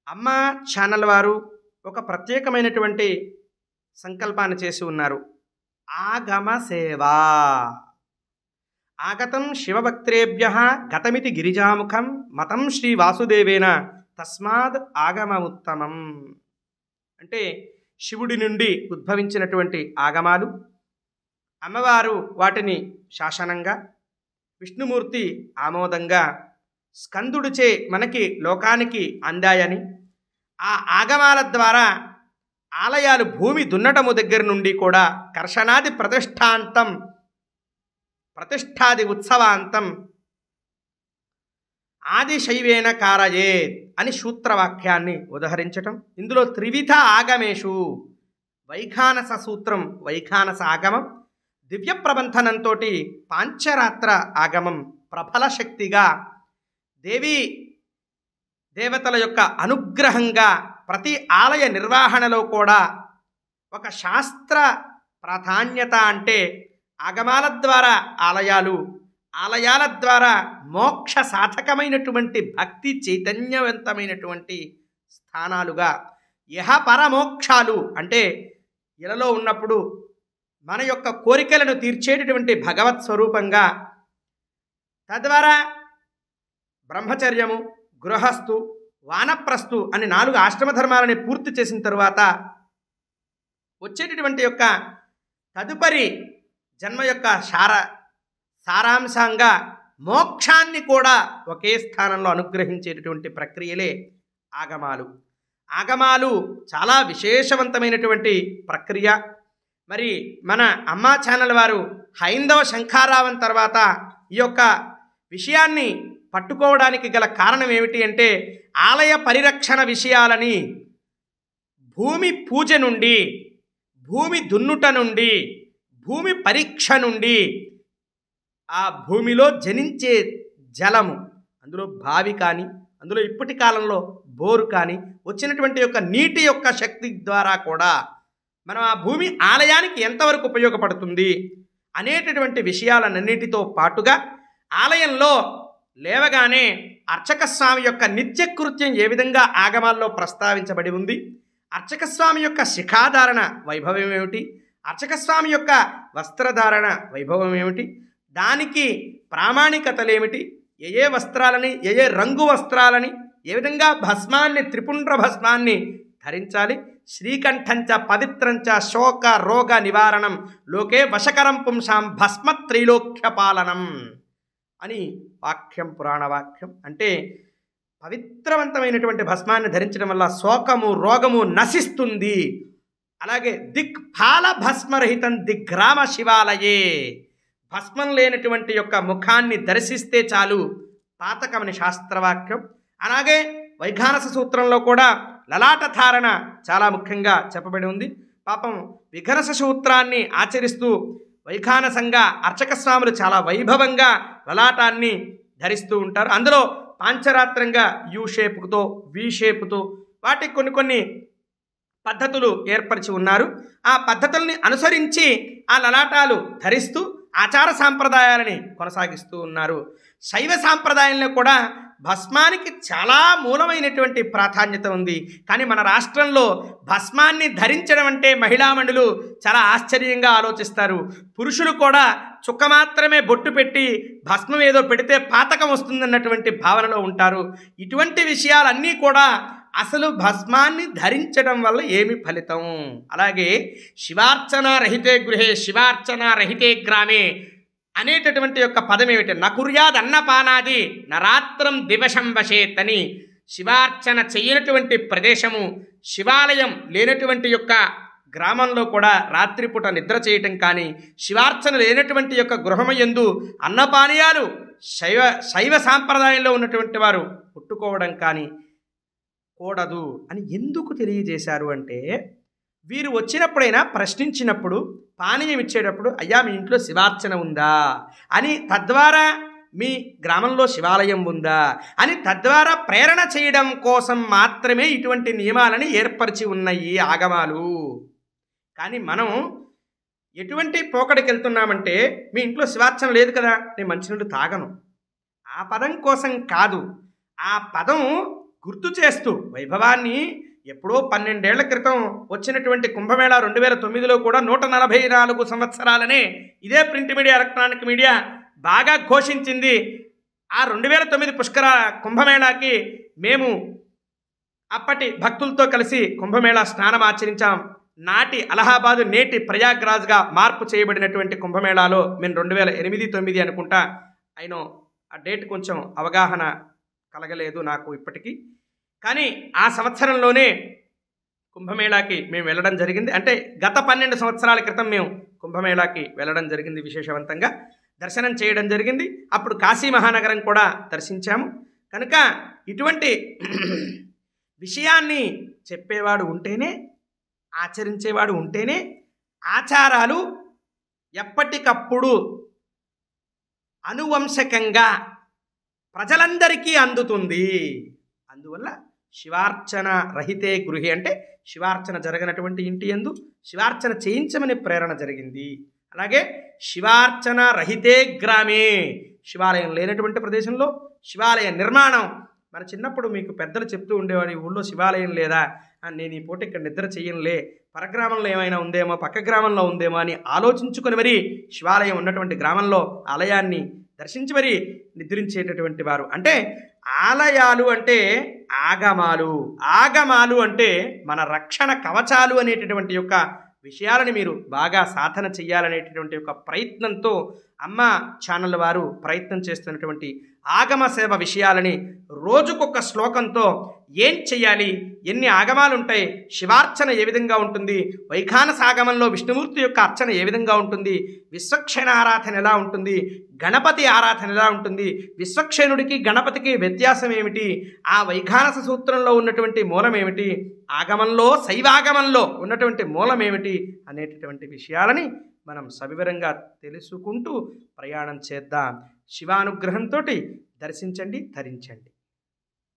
అమ్మ ఛానల్ వారు ఒక ప్రత్యేకమైనటువంటి సంకల్పాన్ని చేసి ఉన్నారు. ఆగమ సేవా. ఆగతం శివభక్త్రేభ్యః గతమితి గిరిజాముఖం మతం శ్రీ వాసుదేవేన తస్మాద్ ఆగమముత్తమం. అంటే శివుడి నుండి ఉద్భవించినటువంటి ఆగమాలు, అమ్మవారు వాటిని శాసనంగా, విష్ణుమూర్తి ఆమోదంగా స్కందుడిచే మనకి లోకానికి అందాయని, ఆ ఆగమాల ద్వారా ఆలయాలు భూమి దున్నటము దగ్గర నుండి కూడా కర్షణాది ప్రతిష్టాది ఉత్సవాంతం ఆదిశైవేన కారయేత్ అని సూత్రవాక్యాన్ని ఉదహరించటం. ఇందులో త్రివిధ ఆగమేషు వైఖానస సూత్రం, వైఖానస ఆగమం, దివ్య ప్రబంధనంతో పాంచరాత్ర ఆగమం ప్రబల శక్తిగా దేవీ దేవతల యొక్క అనుగ్రహంగా ప్రతి ఆలయ నిర్వహణలో కూడా ఒక శాస్త్ర ప్రాధాన్యత. అంటే ఆగమాల ద్వారా ఆలయాలు, ఆలయాల ద్వారా మోక్ష సాధకమైనటువంటి భక్తి చైతన్యవంతమైనటువంటి స్థానాలుగా, యహ పరమోక్షాలు అంటే ఇలలో ఉన్నప్పుడు మన యొక్క కోరికలను తీర్చేటటువంటి భగవత్ స్వరూపంగా, తద్వారా బ్రహ్మచర్యము, గృహస్థు, వానప్రస్థు అని 4 ఆశ్రమ ధర్మాలని పూర్తి చేసిన తరువాత వచ్చేటటువంటి యొక్క తదుపరి జన్మ యొక్క సారాంశంగా మోక్షాన్ని కూడా ఒకే స్థానంలో అనుగ్రహించేటటువంటి ప్రక్రియలే ఆగమాలు. ఆగమాలు చాలా విశేషవంతమైనటువంటి ప్రక్రియ. మరి మన అమ్మ ఛానల్ వారు హైందవ శంఖారావం తర్వాత ఈ యొక్క విషయాన్ని పట్టుకోవడానికి గల కారణం ఏమిటి అంటే, ఆలయ పరిరక్షణ విషయాలని భూమి పూజ నుండి, భూమి దున్నుట నుండి, భూమి పరీక్ష నుండి, ఆ భూమిలో జనించే జలము, అందులో బావి కానీ, అందులో ఇప్పటి కాలంలో బోరు కానీ వచ్చినటువంటి యొక్క నీటి యొక్క శక్తి ద్వారా కూడా మనం ఆ భూమి ఆలయానికి ఎంతవరకు ఉపయోగపడుతుంది అనేటటువంటి విషయాలన్నిటితో పాటుగా, ఆలయంలో లేవగానే అర్చక స్వామి యొక్క నిత్యకృత్యం ఏ విధంగా ఆగమాల్లో ప్రస్తావించబడి ఉంది, అర్చక స్వామి యొక్క శిఖాధారణ వైభవం ఏమిటి, అర్చక స్వామి యొక్క వస్త్రధారణ వైభవం ఏమిటి, దానికి ప్రామాణికతలేమిటి, ఏ వస్త్రాలని, ఏ రంగు వస్త్రాలని, ఏ విధంగా భస్మాన్ని, త్రిపుండ్ర భస్మాన్ని ధరించాలి, శ్రీకంఠంచ పవిత్రంచ శోక రోగ నివారణం లోకే వశకరం పుంసాం భస్మ త్రైలోక్య పాలనం అని వాక్యం, పురాణ వాక్యం. అంటే పవిత్రవంతమైనటువంటి భస్మాన్ని ధరించడం వల్ల శోకము, రోగము నశిస్తుంది. అలాగే దిక్పాల భస్మరహితం దిగ్గ్రామ శివాలయే, భస్మం లేనటువంటి యొక్క ముఖాన్ని దర్శిస్తే చాలు పాతకమని శాస్త్రవాక్యం. అలాగే వైఖానస సూత్రంలో కూడా లలాట ధారణ చాలా ముఖ్యంగా చెప్పబడి ఉంది. పాపం విఘనస సూత్రాన్ని ఆచరిస్తూ వైఖానసంగా అర్చక స్వాములు చాలా వైభవంగా లలాటాన్ని ధరిస్తూ ఉంటారు. అందులో పాంచరాత్రంగా యూ షేపుతో, వి షేపుతో వాటికి కొన్ని పద్ధతులు ఏర్పరిచి ఉన్నారు. ఆ పద్ధతుల్ని అనుసరించి ఆ లలాటాలు ధరిస్తూ ఆచార సాంప్రదాయాలని కొనసాగిస్తూ ఉన్నారు. శైవ సాంప్రదాయంలో కూడా భస్మానికి చాలా మూలమైనటువంటి ప్రాధాన్యత ఉంది. కానీ మన రాష్ట్రంలో భస్మాన్ని ధరించడం అంటే మహిళామణులు చాలా ఆశ్చర్యంగా ఆలోచిస్తారు. పురుషులు కూడా చుక్క మాత్రమే బొట్టు పెట్టి భస్మం ఏదో పెడితే పాతకం వస్తుందన్నటువంటి భావనలో ఉంటారు. ఇటువంటి విషయాలన్నీ కూడా అసలు భస్మాన్ని ధరించడం వల్ల ఏమి ఫలితం. అలాగే శివార్చన రహితే గృహే శివార్చన రహితే గ్రామే అనేటటువంటి యొక్క పదం ఏమిటి, నకుర్యాద్ అన్నపానాది నరాత్రం దివశం వశేత్ అని. శివార్చన చెయ్యనటువంటి ప్రదేశము, శివాలయం లేనటువంటి యొక్క గ్రామంలో కూడా రాత్రిపూట నిద్ర చేయటం కానీ, శివార్చన లేనటువంటి యొక్క గృహమయందు అన్నపానీయాలు శైవ సాంప్రదాయంలో ఉన్నటువంటి వారు పుట్టుకోవడం కానీ కూడదు అని ఎందుకు తెలియజేశారు అంటే, వీరు వచ్చినప్పుడైనా ప్రశ్నించినప్పుడు, పానీయం ఇచ్చేటప్పుడు అయ్యా మీ ఇంట్లో శివార్చన ఉందా అని, తద్వారా మీ గ్రామంలో శివాలయం ఉందా అని తద్వారా ప్రేరణ చేయడం కోసం మాత్రమే ఇటువంటి నియమాలని ఏర్పరిచి ఉన్నాయి ఆగమాలు. కానీ మనం ఎటువంటి పోకడికి వెళ్తున్నామంటే, మీ ఇంట్లో శివార్చన లేదు కదా, నేను మంచినీళ్ళు తాగను, ఆ పదం కోసం కాదు. ఆ పదం గుర్తు చేస్తూ వైభవాన్ని ఎప్పుడో 12 ఏళ్ల క్రితం వచ్చినటువంటి కుంభమేళా 2009లో కూడా 144 సంవత్సరాలనే ఇదే ప్రింట్ మీడియా ఎలక్ట్రానిక్ మీడియా బాగా ఘోషించింది. ఆ 2009 పుష్కర కుంభమేళాకి మేము అప్పటి భక్తులతో కలిసి కుంభమేళా స్నానం ఆచరించాం. నాటి అలహాబాద్ నేటి ప్రయాగ్రాజ్గా మార్పు చేయబడినటువంటి కుంభమేళాలో మేము 2008-9 అనుకుంటా. అయినో ఆ డేట్ కొంచెం అవగాహన కలగలేదు నాకు ఇప్పటికీ. కానీ ఆ సంవత్సరంలోనే కుంభమేళాకి మేము వెళ్ళడం జరిగింది. అంటే గత 12 సంవత్సరాల క్రితం మేము కుంభమేళాకి వెళ్ళడం జరిగింది. విశేషవంతంగా దర్శనం చేయడం జరిగింది. అప్పుడు కాశీ మహానగరం కూడా దర్శించాము. కనుక ఇటువంటి విషయాన్ని చెప్పేవాడు ఉంటేనే, ఆచరించేవాడు ఉంటేనే ఆచారాలు ఎప్పటికప్పుడు అనువంశకంగా ప్రజలందరికీ అందుతుంది. అందువల్ల శివార్చన రహితే గృహి అంటే శివార్చన జరగనటువంటి ఇంటి యందు శివార్చన చేయించమని ప్రేరణ జరిగింది. అలాగే శివార్చన రహితే గ్రామే, శివాలయం లేనటువంటి ప్రదేశంలో శివాలయ నిర్మాణం. మన చిన్నప్పుడు మీకు పెద్దలు చెప్తూ ఉండేవారు, ఈ ఊళ్ళో శివాలయం లేదా, నేను ఈ పూట ఇక్కడ నిద్ర చెయ్యనులే, పరగ్రామంలో ఏమైనా ఉందేమో, పక్క గ్రామంలో ఉందేమో అని ఆలోచించుకొని మరీ శివాలయం ఉన్నటువంటి గ్రామంలో ఆలయాన్ని దర్శించి మరీ నిద్రించేటటువంటి వారు. అంటే ఆలయాలు అంటే ఆగమాలు, ఆగమాలు అంటే మన రక్షణ కవచాలు అనేటటువంటి యొక్క విషయాలని మీరు బాగా సాధన చెయ్యాలనేటటువంటి యొక్క ప్రయత్నంతో అమ్మ ఛానల్ వారు ప్రయత్నం చేస్తున్నటువంటి ఆగమ సేవ విషయాలని రోజుకొక శ్లోకంతో ఏం చెయ్యాలి, ఎన్ని ఆగమాలు ఉంటాయి, శివార్చన ఏ విధంగా ఉంటుంది, వైఖానస ఆగమంలో విష్ణుమూర్తి యొక్క అర్చన ఏ విధంగా ఉంటుంది, విశ్వక్షేణ ఆరాధన ఎలా ఉంటుంది, గణపతి ఆరాధన ఎలా ఉంటుంది, విశ్వక్షేణుడికి గణపతికి వ్యత్యాసం ఏమిటి, ఆ వైఖానస సూత్రంలో ఉన్నటువంటి మూలం ఏమిటి, ఆగమంలో శైవాగమంలో ఉన్నటువంటి మూలం ఏమిటి అనేటటువంటి విషయాలని మనం సవివరంగా తెలుసుకుంటూ ప్రయాణం చేద్దాం. శివానుగ్రహంతో దర్శించండి, ధరించండి.